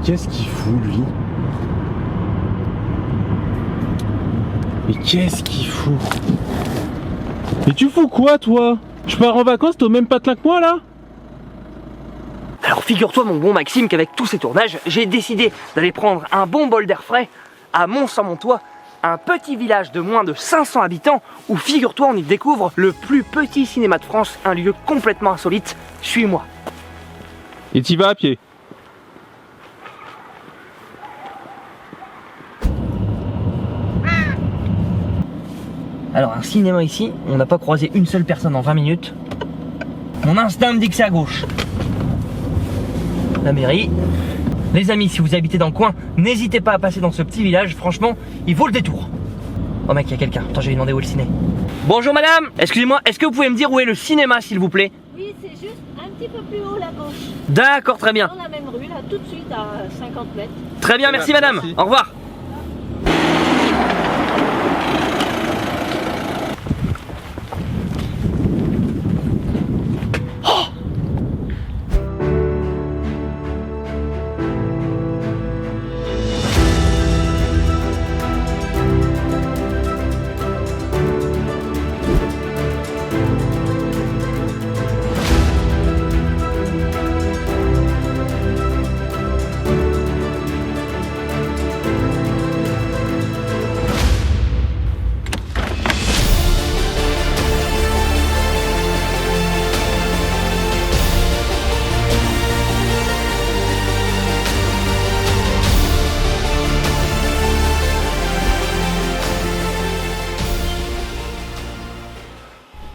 qu'est-ce qu'il fout lui? Mais qu'est-ce qu'il fout? Mais tu fous quoi toi? Je pars en vacances, t'es au même patelin que moi là? Alors figure-toi mon bon Maxime qu'avec tous ces tournages, j'ai décidé d'aller prendre un bon bol d'air frais à Mont-Saint-Montois, un petit village de moins de 500 habitants où figure-toi on y découvre le plus petit cinéma de France, un lieu complètement insolite. Suis-moi. Et t'y vas à pied? Alors un cinéma ici, on n'a pas croisé une seule personne en 20 minutes. Mon instinct me dit que c'est à gauche. La mairie. Les amis, si vous habitez dans le coin, n'hésitez pas à passer dans ce petit village, franchement, il vaut le détour. Oh mec, il y a quelqu'un. Attends, je vais lui demander où est le ciné. Bonjour madame, excusez-moi, est-ce que vous pouvez me dire où est le cinéma s'il vous plaît? Oui, c'est juste un petit peu plus haut, la gauche. D'accord, très bien. Dans la même rue, là, tout de suite à 50 mètres. Très bien, merci madame. Merci. Au revoir.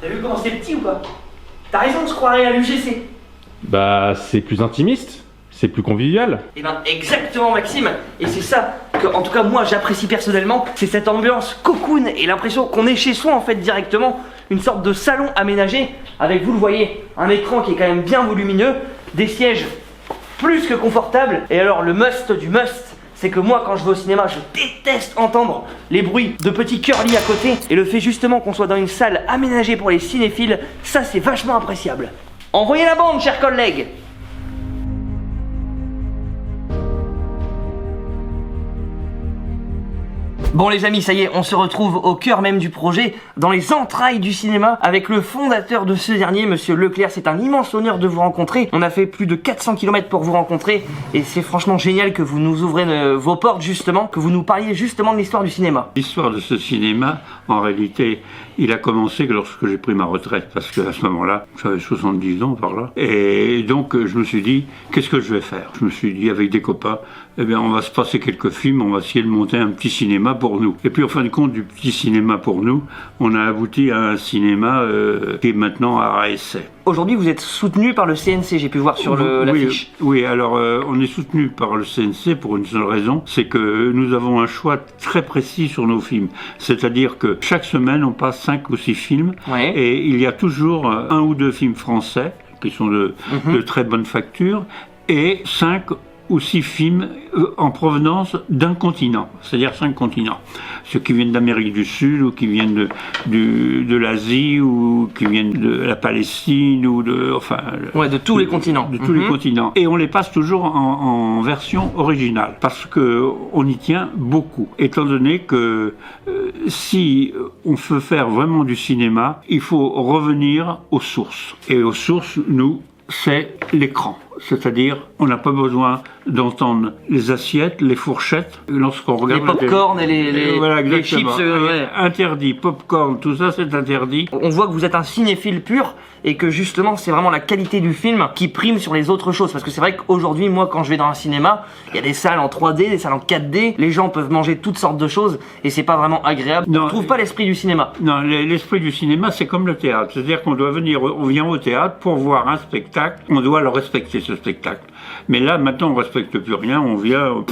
T'as vu comment c'est petit ou pas? T'as raison, on se croirait à l'UGC. Bah c'est plus intimiste, c'est plus convivial. Et ben exactement Maxime, et c'est ça que en tout cas moi j'apprécie personnellement, c'est cette ambiance cocoon et l'impression qu'on est chez soi en fait directement, une sorte de salon aménagé avec, vous le voyez, un écran qui est quand même bien volumineux, des sièges plus que confortables, et alors le must du must, c'est que moi quand je vais au cinéma je déteste entendre les bruits de petits curly à côté, et le fait justement qu'on soit dans une salle aménagée pour les cinéphiles, ça c'est vachement appréciable. Envoyez la bande chers collègues. Bon les amis, ça y est, on se retrouve au cœur même du projet, dans les entrailles du cinéma, avec le fondateur de ce dernier, Monsieur Leclerc. C'est un immense honneur de vous rencontrer. On a fait plus de 400 km pour vous rencontrer, et c'est franchement génial que vous nous ouvrez vos portes justement, que vous nous parliez justement de l'histoire du cinéma. L'histoire de ce cinéma, en réalité, il a commencé que lorsque j'ai pris ma retraite, parce qu'à ce moment-là, j'avais 70 ans par là, et donc je me suis dit, qu'est-ce que je vais faire? Je me suis dit, avec des copains, eh bien on va se passer quelques films, on va essayer de monter un petit cinéma pour nous. Et puis en fin de compte, du petit cinéma pour nous, on a abouti à un cinéma qui est maintenant à essai. Aujourd'hui vous êtes soutenu par le CNC, j'ai pu voir sur l'affiche. Oui, alors on est soutenu par le CNC pour une seule raison, c'est que nous avons un choix très précis sur nos films. C'est-à-dire que chaque semaine on passe 5 ou 6 films, Ouais. et il y a toujours 1 ou 2 films français qui sont de très bonne facture, et 5 ou 6 films en provenance d'un continent, c'est-à-dire 5 continents. Ceux qui viennent d'Amérique du Sud, ou qui viennent de l'Asie, ou qui viennent de la Palestine, ou de tous les continents. De tous les continents. Et on les passe toujours en version originale, parce que on y tient beaucoup, étant donné que si on veut faire vraiment du cinéma, il faut revenir aux sources. Et aux sources, nous, c'est l'écran. C'est-à-dire, on n'a pas besoin d'entendre les assiettes, les fourchettes, lorsqu'on regarde... Les pop-corn et les chips. Ouais. Interdit, pop-corn, tout ça c'est interdit. On voit que vous êtes un cinéphile pur, et que justement c'est vraiment la qualité du film qui prime sur les autres choses. Parce que c'est vrai qu'aujourd'hui, moi quand je vais dans un cinéma, il y a des salles en 3D, des salles en 4D, les gens peuvent manger toutes sortes de choses, et c'est pas vraiment agréable. Non, on trouve pas l'esprit du cinéma. Non, l'esprit du cinéma c'est comme le théâtre. C'est-à-dire qu'on on vient au théâtre pour voir un spectacle, on doit le respecter ce spectacle. Mais là, maintenant, on respecte plus rien, on vient...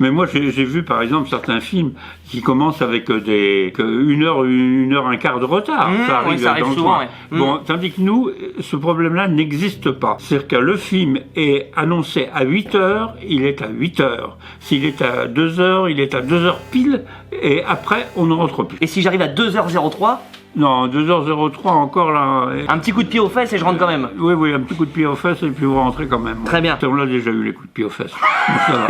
Mais moi, j'ai vu, par exemple, certains films qui commencent avec une heure, un quart de retard. Ça arrive, ça arrive dans souvent, le train. Bon, tandis que nous, ce problème-là n'existe pas. C'est-à-dire que le film est annoncé à 8 heures, il est à 8 heures. S'il est à 2 heures, il est à 2 heures pile, et après, on ne rentre plus. Et si j'arrive à 2h03, Non, 2h03 encore là. Un petit coup de pied aux fesses et je rentre quand même. Oui, oui, un petit coup de pied aux fesses et puis vous rentrez quand même. Très bien. On l'a déjà eu les coups de pied aux fesses. Donc, ça va.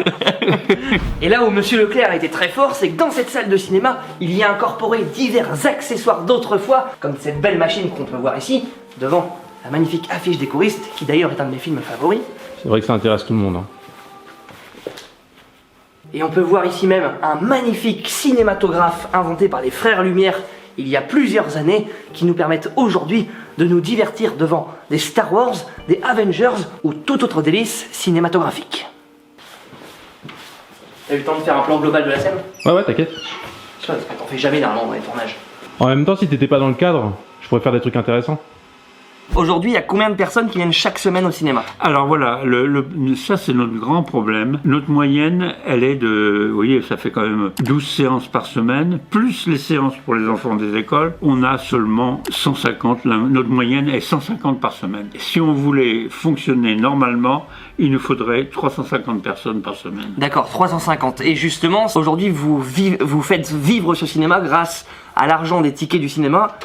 Et là où Monsieur Leclerc était très fort, c'est que dans cette salle de cinéma, il y a incorporé divers accessoires d'autrefois, comme cette belle machine qu'on peut voir ici, devant la magnifique affiche des choristes, qui d'ailleurs est un de mes films favoris. C'est vrai que ça intéresse tout le monde. Hein. Et on peut voir ici même un magnifique cinématographe inventé par les frères Lumière il y a plusieurs années, qui nous permettent aujourd'hui de nous divertir devant des Star Wars, des Avengers ou tout autre délice cinématographique. T'as eu le temps de faire un plan global de la scène? Ouais, t'inquiète. Tu vois, parce que t'en fais jamais normalement dans les tournages. En même temps, si t'étais pas dans le cadre, je pourrais faire des trucs intéressants. Aujourd'hui, il y a combien de personnes qui viennent chaque semaine au cinéma? Alors voilà, ça c'est notre grand problème. Notre moyenne, elle est de, vous voyez, ça fait quand même 12 séances par semaine, plus les séances pour les enfants des écoles. On a seulement 150, notre moyenne est 150 par semaine. Et si on voulait fonctionner normalement, il nous faudrait 350 personnes par semaine. D'accord, 350. Et justement, aujourd'hui, vous faites vivre ce cinéma grâce à l'argent des tickets du cinéma.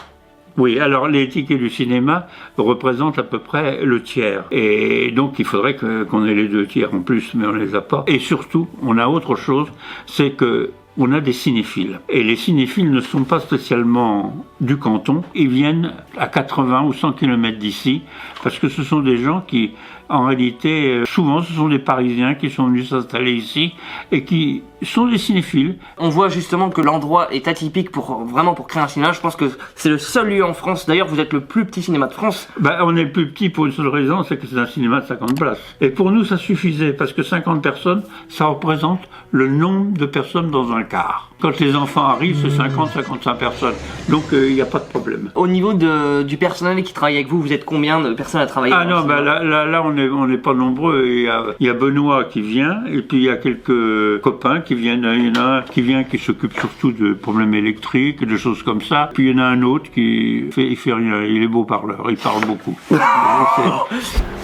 Oui, alors les tickets du cinéma représentent à peu près le tiers. Et donc il faudrait qu'on ait les 2 tiers en plus, mais on les a pas. Et surtout, on a autre chose, c'est que on a des cinéphiles. Et les cinéphiles ne sont pas spécialement du canton, ils viennent à 80 ou 100 km d'ici, parce que ce sont des gens qui, en réalité, souvent ce sont des Parisiens qui sont venus s'installer ici et qui sont des cinéphiles. On voit justement que l'endroit est atypique pour créer un cinéma. Je pense que c'est le seul lieu en France. D'ailleurs, vous êtes le plus petit cinéma de France. On est le plus petit pour une seule raison, c'est que c'est un cinéma de 50 places. Et pour nous, ça suffisait, parce que 50 personnes, ça représente le nombre de personnes dans un car. Quand les enfants arrivent, c'est 50-55 personnes. Donc, il n'y a pas de problème. Au niveau du personnel qui travaille avec vous, vous êtes combien de personnes à travailler? Ah non, là, on n'est pas nombreux. Il y a Benoît qui vient, et puis il y a quelques copains qui viennent. Il y en a un qui vient, qui s'occupe surtout de problèmes électriques, de choses comme ça. Puis il y en a un autre il fait rien, il est beau parleur, il parle beaucoup.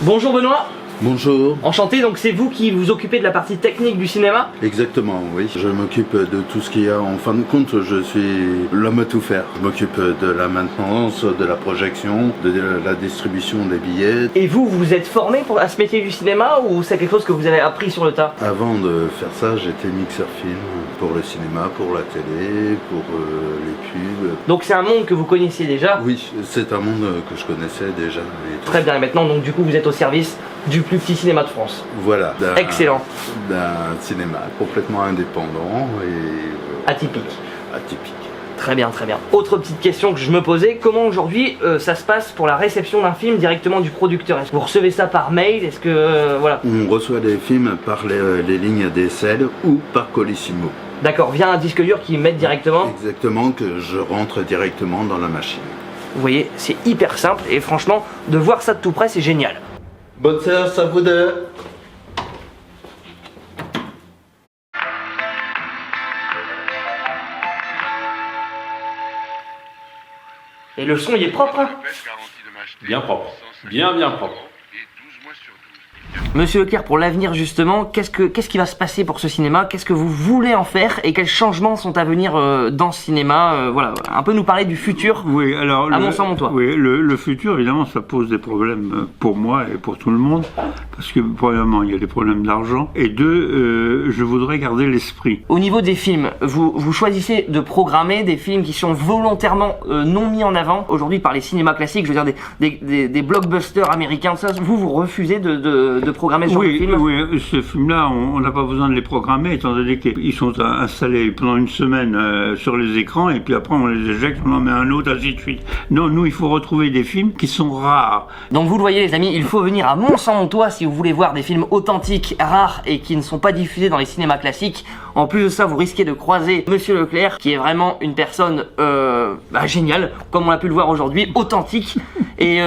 Bonjour Benoît. Bonjour. Enchanté, donc c'est vous qui vous occupez de la partie technique du cinéma? Exactement, oui. Je m'occupe de tout ce qu'il y a. En fin de compte, je suis l'homme à tout faire. Je m'occupe de la maintenance, de la projection, de la distribution des billets. Et vous êtes formé à ce métier du cinéma ou c'est quelque chose que vous avez appris sur le tas? Avant de faire ça, j'étais mixeur film pour le cinéma, pour la télé, pour les pubs. Donc c'est un monde que vous connaissiez déjà? Oui, c'est un monde que je connaissais déjà. Très bien, et maintenant donc du coup vous êtes au service du plus petit cinéma de France. Voilà. Excellent. D'un cinéma complètement indépendant et atypique. Atypique. Très bien, très bien. Autre petite question que je me posais, comment aujourd'hui ça se passe pour la réception d'un film directement du producteur? Est-ce que vous recevez ça par mail? Est-ce que voilà? On reçoit des films par les lignes DSL ou par Colissimo. D'accord, via un disque dur qui met directement? Exactement, que je rentre directement dans la machine. Vous voyez, c'est hyper simple et franchement, de voir ça de tout près, c'est génial. Bonne séance à vous deux. Et le son, il est propre, hein? Bien propre. Bien propre. Monsieur Leclerc, pour l'avenir justement, qu'est-ce qui va se passer pour ce cinéma? Qu'est-ce que vous voulez en faire et quels changements sont à venir dans ce cinéma? Voilà, un peu nous parler du futur. Oui, alors à Mont-Saint-Montois. Oui, le futur, évidemment, ça pose des problèmes pour moi et pour tout le monde, parce que premièrement, il y a des problèmes d'argent, et deux, je voudrais garder l'esprit. Au niveau des films, vous choisissez de programmer des films qui sont volontairement non mis en avant aujourd'hui par les cinémas classiques, je veux dire des blockbusters américains, ça, vous refusez de programmer ce genre de film? Oui, ce film-là, on n'a pas besoin de les programmer, étant donné qu'ils sont installés pendant une semaine sur les écrans, et puis après on les éjecte, on en met un autre, ainsi de suite. Non, nous, il faut retrouver des films qui sont rares. Donc vous le voyez les amis, il faut venir à Mont-Saint-Montois si vous voulez voir des films authentiques, rares et qui ne sont pas diffusés dans les cinémas classiques. En plus de ça, vous risquez de croiser Monsieur Leclerc, qui est vraiment une personne géniale, comme on a pu le voir aujourd'hui, authentique. Et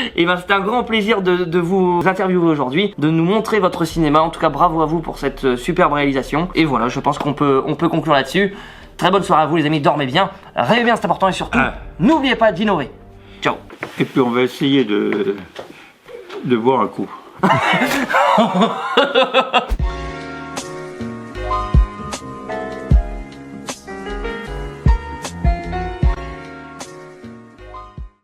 c'était un grand plaisir de vous interviewer aujourd'hui, de nous montrer votre cinéma. En tout cas, bravo à vous pour cette superbe réalisation. Et voilà, je pense qu'on peut conclure là-dessus. Très bonne soirée à vous les amis, dormez bien, rêvez bien, c'est important, et surtout, n'oubliez pas d'innover. Ciao. Et puis on va essayer de boire un coup.